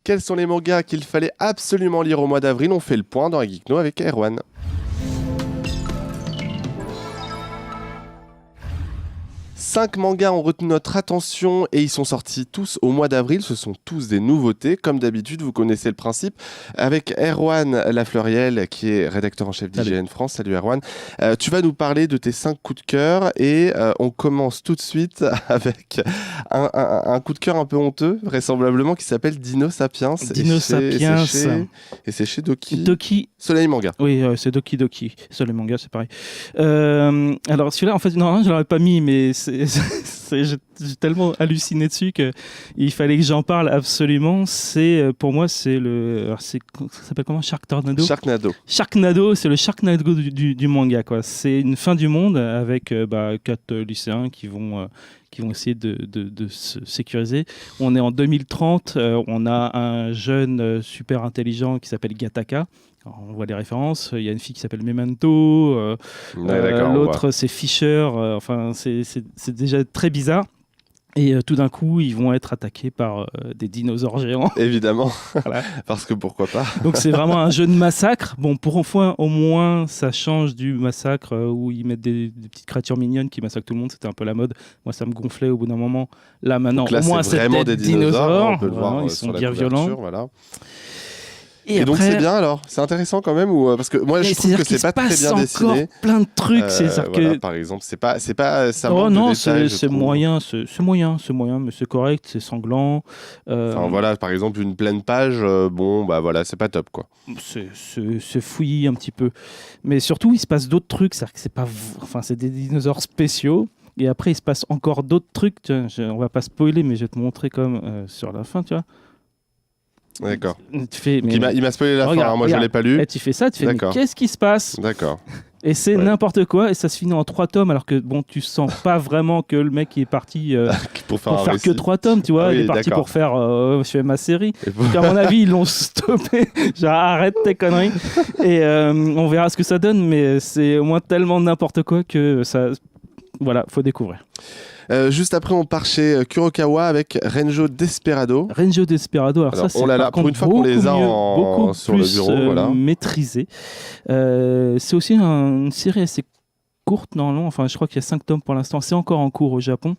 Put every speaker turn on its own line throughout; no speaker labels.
Quels sont les mangas qu'il fallait absolument lire au mois d'avril? On fait le point dans la Geekno avec Erwan. 5 mangas ont retenu notre attention et ils sont sortis tous au mois d'avril. Ce sont tous des nouveautés. Comme d'habitude, vous connaissez le principe. Avec Erwan Lafleuriel, qui est rédacteur en chef d'IGN France. Salut Erwan. Tu vas nous parler de tes 5 coups de cœur et on commence tout de suite avec un coup de cœur un peu honteux, vraisemblablement, qui s'appelle Dino Sapiens.
Dino Sapiens.
Et c'est chez Doki.
Doki.
Soleil Manga.
Oui, c'est Doki Doki. Soleil Manga, c'est pareil. Alors celui-là, en fait, non, je l'aurais pas mis, mais j'ai tellement halluciné dessus qu'il fallait que j'en parle absolument. Pour moi, c'est ça s'appelle comment? Sharknado. Sharknado, c'est le Sharknado du manga, quoi. C'est une fin du monde avec 4 lycéens qui vont essayer de se sécuriser. On est en 2030, on a un jeune super intelligent qui s'appelle Gataka. Alors, on voit les références, il y a une fille qui s'appelle Memento, l'autre c'est Fisher, c'est déjà très bizarre. Et tout d'un coup, ils vont être attaqués par des dinosaures géants.
Évidemment,
voilà.
Parce que pourquoi pas.
Donc c'est vraiment un jeu de massacre. Bon, pour une fois, au moins, ça change du massacre où ils mettent des petites créatures mignonnes qui massacrent tout le monde. C'était un peu la mode. Moi, ça me gonflait au bout d'un moment. Là, maintenant,
là,
au moins,
c'est vraiment des dinosaures. On peut le
voir, ils sont bien violents.
Voilà. Et donc c'est bien alors, c'est intéressant quand même ou parce que moi je trouve que c'est pas très bien dessiné.
Encore plein de trucs,
voilà, par exemple, c'est pas ça manque
de
détails,
c'est moyen, mais c'est correct, c'est sanglant.
Enfin voilà, par exemple une pleine page, voilà, c'est pas top quoi.
C'est fouillis un petit peu, mais surtout il se passe d'autres trucs, c'est-à-dire que c'est des dinosaures spéciaux. Et après il se passe encore d'autres trucs. On va pas spoiler, mais je vais te montrer comme sur la fin, tu vois.
D'accord.
Il
m'a spoilé la fin, moi je l'ai pas lu.
Et tu fais ça, mais qu'est-ce qui se passe?
D'accord.
Et c'est n'importe quoi, et ça se finit en 3 tomes, alors que tu sens pas vraiment que le mec est parti pour faire que 3 tomes, tu vois. Il est parti pour faire je fais ma série. À mon avis, ils l'ont stoppé. Genre, arrête tes conneries. Et on verra ce que ça donne, mais c'est au moins tellement n'importe quoi que ça. Voilà, faut découvrir.
Juste après, on part chez Kurokawa avec Renjo Desperado.
Alors ça, c'est
on l'a là pour une fois qu'on les a
beaucoup
sur
plus
le bureau. Voilà.
maîtrisé. C'est aussi une série assez courte, normalement. Enfin, je crois qu'il y a 5 tomes pour l'instant. C'est encore en cours au Japon.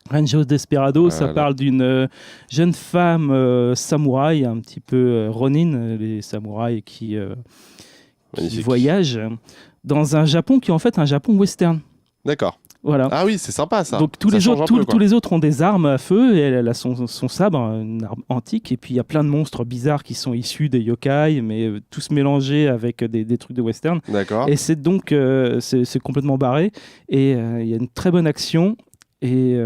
Renjo Desperado, ça parle d'une jeune femme samouraï, un petit peu Ronin, les samouraïs qui voyagent dans un Japon qui est en fait un Japon western.
D'accord.
Voilà.
Ah oui, c'est sympa ça.
Donc tous les autres ont des armes à feu et elle a son sabre, une arme antique. Et puis il y a plein de monstres bizarres qui sont issus des yokai, mais tous mélangés avec des trucs de western.
D'accord.
Et c'est donc c'est complètement barré. Et il y a une très bonne action. Et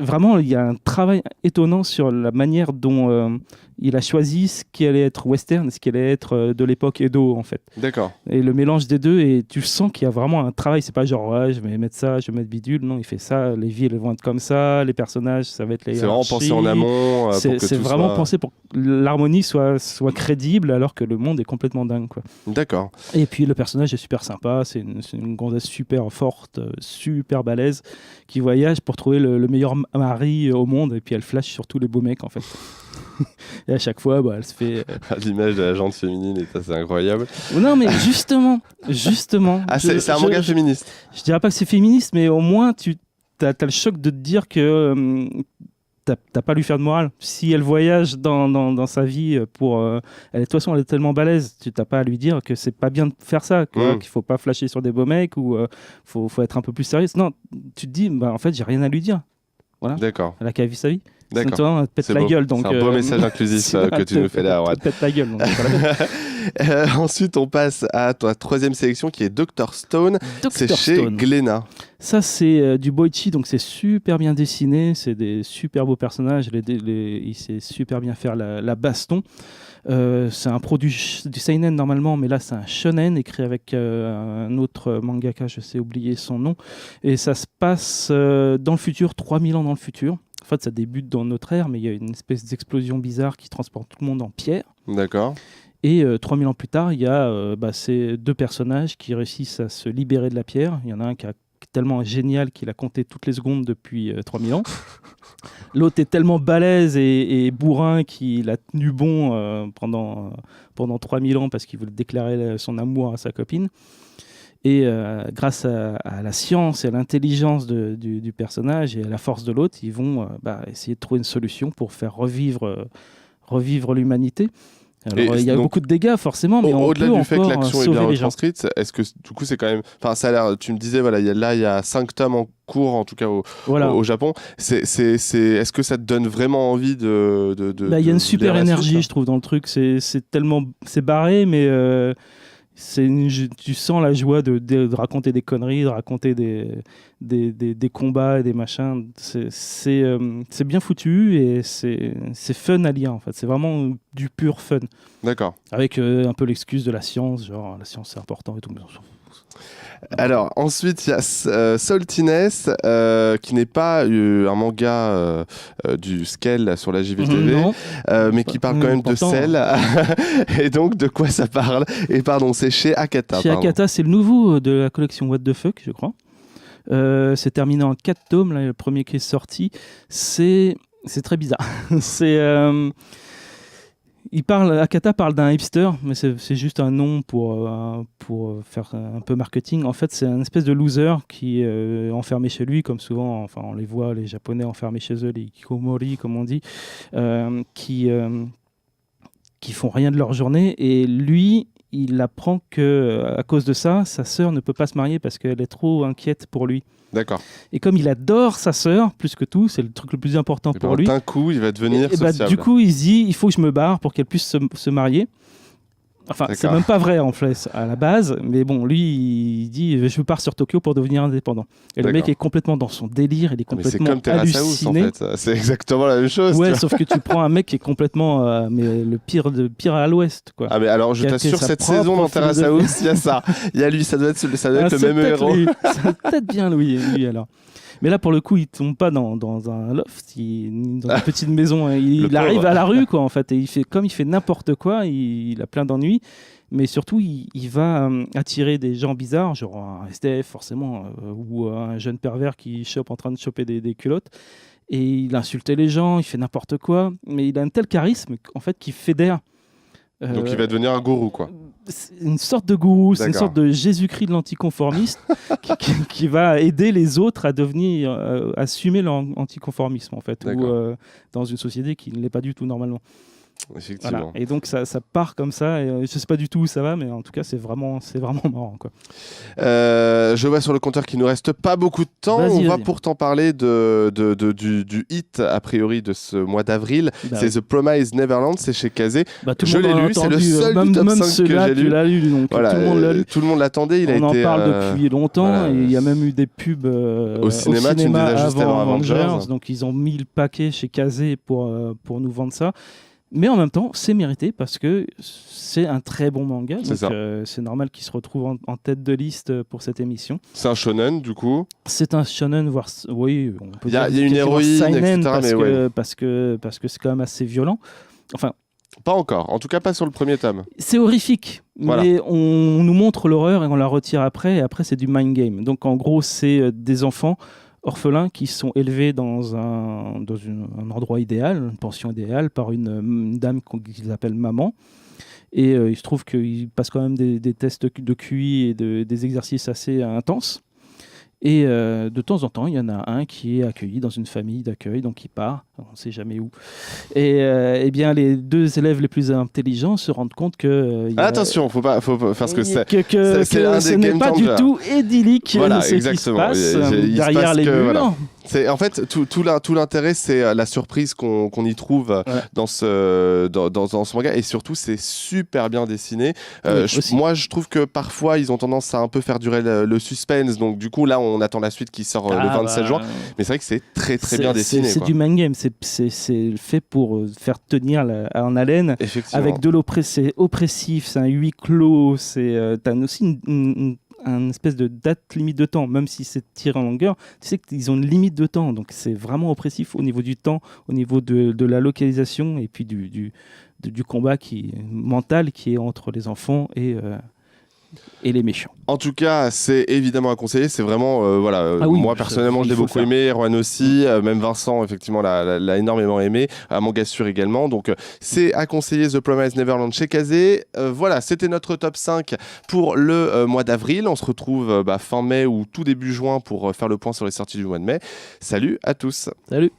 vraiment, il y a un travail étonnant sur la manière dont il a choisi ce qui allait être western et ce qui allait être de l'époque Edo, en fait.
D'accord.
Et le mélange des deux, et tu sens qu'il y a vraiment un travail. C'est pas genre, je vais mettre ça, je vais mettre bidule. Non, il fait ça, les villes vont être comme ça, les personnages, ça va être les hiérarchies.
C'est vraiment pensé en amont.
C'est vraiment pensé pour que l'harmonie soit crédible, alors que le monde est complètement dingue, quoi.
D'accord.
Et puis le personnage est super sympa, c'est une gonzesse super forte, super balèze, qui voyage pour trouver le meilleur mari au monde, et puis elle flash sur tous les beaux mecs, en fait. Et à chaque fois, elle se fait...
L'image de la jante féminine, et ça, c'est incroyable.
Non, mais justement...
Ah, c'est un manga féministe.
Je dirais pas que c'est féministe, mais au moins, tu as le choc de te dire que t'as pas à lui faire de morale. Si elle voyage dans sa vie de toute façon, elle est tellement balèze, tu t'as pas à lui dire que c'est pas bien de faire ça, qu'il faut pas flasher sur des beaux mecs, ou faut être un peu plus sérieuse. Non, tu te dis, en fait, j'ai rien à lui dire. Voilà.
D'accord.
Elle a qu'à vivre sa vie.
D'accord.
Sinon, elle te pète la gueule. Donc,
c'est un beau message inclusif que tu nous fais là, Arwan.
Elle te pète la gueule. Donc,
ensuite, on passe à ta 3e sélection qui est Dr. Stone. C'est chez Glénat.
Ça, c'est du Boichi, donc c'est super bien dessiné. C'est des super beaux personnages. Il sait super bien faire la baston. C'est un produit du seinen normalement, mais là c'est un shonen écrit avec un autre mangaka, je sais oublier son nom, et ça se passe dans le futur, 3000 ans dans le futur. En fait, ça débute dans notre ère, mais il y a une espèce d'explosion bizarre qui transporte tout le monde en pierre.
D'accord.
Et 3000 ans plus tard, il y a ces 2 personnages qui réussissent à se libérer de la pierre. Il y en a un qui est tellement génial qu'il a compté toutes les secondes depuis 3000 ans. L'autre est tellement balèze et bourrin qu'il a tenu bon pendant 3000 ans parce qu'il voulait déclarer son amour à sa copine. Et grâce à la science et à l'intelligence du personnage et à la force de l'autre, ils vont essayer de trouver une solution pour faire revivre l'humanité. Alors, il y a beaucoup de dégâts forcément, mais
au-delà du fait que l'action est bien
retranscrite,
est-ce que du coup c'est quand même, enfin ça a l'air, tu me disais voilà, il y a 5 tomes en cours en tout cas au Japon. Est-ce que ça te donne vraiment envie de
il y a une super énergie, je trouve, dans le truc. C'est barré, mais tu sens la joie de raconter des conneries, de raconter des combats et des machins. C'est bien foutu et c'est fun à lire en fait. C'est vraiment du pur fun.
D'accord.
Avec un peu l'excuse de la science, genre la science c'est important et tout.
Alors ensuite il y a Saltiness qui n'est pas un manga du Scale sur la JVTV mais qui parle quand même de sel. Et donc de quoi ça parle? Et pardon, c'est chez Akata.
Akata, c'est le nouveau de la collection What the Fuck, je crois. C'est terminé en 4 tomes, là, le premier qui est sorti. C'est très bizarre. Akata parle d'un hipster, mais c'est juste un nom pour faire un peu marketing. En fait, c'est un espèce de loser qui est enfermé chez lui, comme souvent, enfin, on les voit, les Japonais enfermés chez eux, les hikikomori, comme on dit, qui font rien de leur journée. Et lui, il apprend qu'à cause de ça, sa sœur ne peut pas se marier parce qu'elle est trop inquiète pour lui.
D'accord.
Et comme il adore sa sœur, plus que tout, c'est le truc le plus important pour lui.
D'un coup, il va devenir sociable.
Du coup, il se dit, il faut que je me barre pour qu'elle puisse se marier. Enfin, c'est même pas vrai en fait à la base, mais bon, lui, il dit je pars sur Tokyo pour devenir indépendant. Et le mec est complètement dans son délire, il est complètement halluciné.
En fait. C'est exactement la même chose.
Ouais, sauf que tu prends un mec qui est complètement mais le pire à l'ouest, quoi.
Ah mais alors je t'assure, cette saison dans Terrace House, il y a ça. Il y a lui, ça doit être le même héros.
C'est peut-être bien lui alors. Mais là, pour le coup, il tombe pas dans un loft, dans une petite maison. Il arrive à la rue, quoi, en fait. Et il fait n'importe quoi, il a plein d'ennuis. Mais surtout, il va attirer des gens bizarres, genre un SDF, forcément, ou un jeune pervers qui chope en train de choper des culottes. Et il insultait les gens, il fait n'importe quoi. Mais il a un tel charisme, en fait, qu'il fédère.
Donc il va devenir un gourou, quoi.
C'est une sorte de gourou, c'est une sorte de Jésus-Christ de l'anticonformiste qui va aider les autres à devenir, assumer leur anticonformisme, en fait, ou dans une société qui ne l'est pas du tout normalement.
Effectivement.
Voilà. Et donc ça part comme ça, et je sais pas du tout où ça va, mais en tout cas c'est vraiment marrant, quoi.
Je vois sur le compteur qu'il nous reste pas beaucoup de temps. On va pourtant parler du hit a priori de ce mois d'avril. C'est The Promised Neverland, c'est chez Kazé. Je l'ai lu, c'est le seul du top 5 que j'ai lu.
Tu l'as lu, donc
voilà, tout le monde l'attendait.
On en parle depuis longtemps, voilà, et il y a même eu des pubs au cinéma
tu me disais juste avant
Avengers, donc ils ont mis le paquet chez Kazé pour nous vendre ça. Mais en même temps, c'est mérité parce que c'est un très bon manga. C'est normal qu'il se retrouve en tête de liste pour cette émission.
C'est un shonen, du coup.
C'est un shonen, voire oui, on peut dire.
Il y a une héroïne, etc.
Parce que c'est quand même assez violent. Enfin.
Pas encore. En tout cas, pas sur le premier tome.
C'est horrifique.
Voilà.
Mais on nous montre l'horreur et on la retire après. Et après, c'est du mind game. Donc, en gros, c'est des enfants orphelins qui sont élevés dans un endroit idéal, une pension idéale, par une dame qu'ils appellent maman. Et il se trouve qu'ils passent quand même des tests de QI et des exercices assez intenses. Et de temps en temps, il y en a un qui est accueilli dans une famille d'accueil, donc il part, on ne sait jamais où. Et eh bien, les deux élèves les plus intelligents se rendent compte que...
attention, faut pas parce que
ce n'est pas du tout idyllique,
voilà,
ce
exactement.
qui se passe derrière les murs. Voilà.
En fait, tout l'intérêt, c'est la surprise qu'on y trouve dans ce manga. Et surtout, c'est super bien dessiné. Moi, je trouve que parfois, ils ont tendance à un peu faire durer le suspense. Donc, du coup, là, on attend la suite qui sort le 27 juin. Mais c'est vrai que c'est très, très bien dessiné.
C'est du mind game. C'est fait pour faire tenir en haleine. Avec de l'oppressif. C'est un huis clos. T'as aussi une espèce de date limite de temps, même si c'est tiré en longueur, tu sais qu'ils ont une limite de temps, donc c'est vraiment oppressif au niveau du temps, au niveau de la localisation et puis du combat mental qui est entre les enfants et Et les méchants.
En tout cas, c'est évidemment à conseiller. C'est vraiment, moi personnellement, je l'ai beaucoup aimé. Erwan aussi, même Vincent, effectivement, l'a énormément aimé. Mangassur également. Donc, c'est à conseiller The Promised Neverland chez Kazé. Voilà, c'était notre top 5 pour le mois d'avril. On se retrouve fin mai ou tout début juin pour faire le point sur les sorties du mois de mai. Salut à tous.
Salut.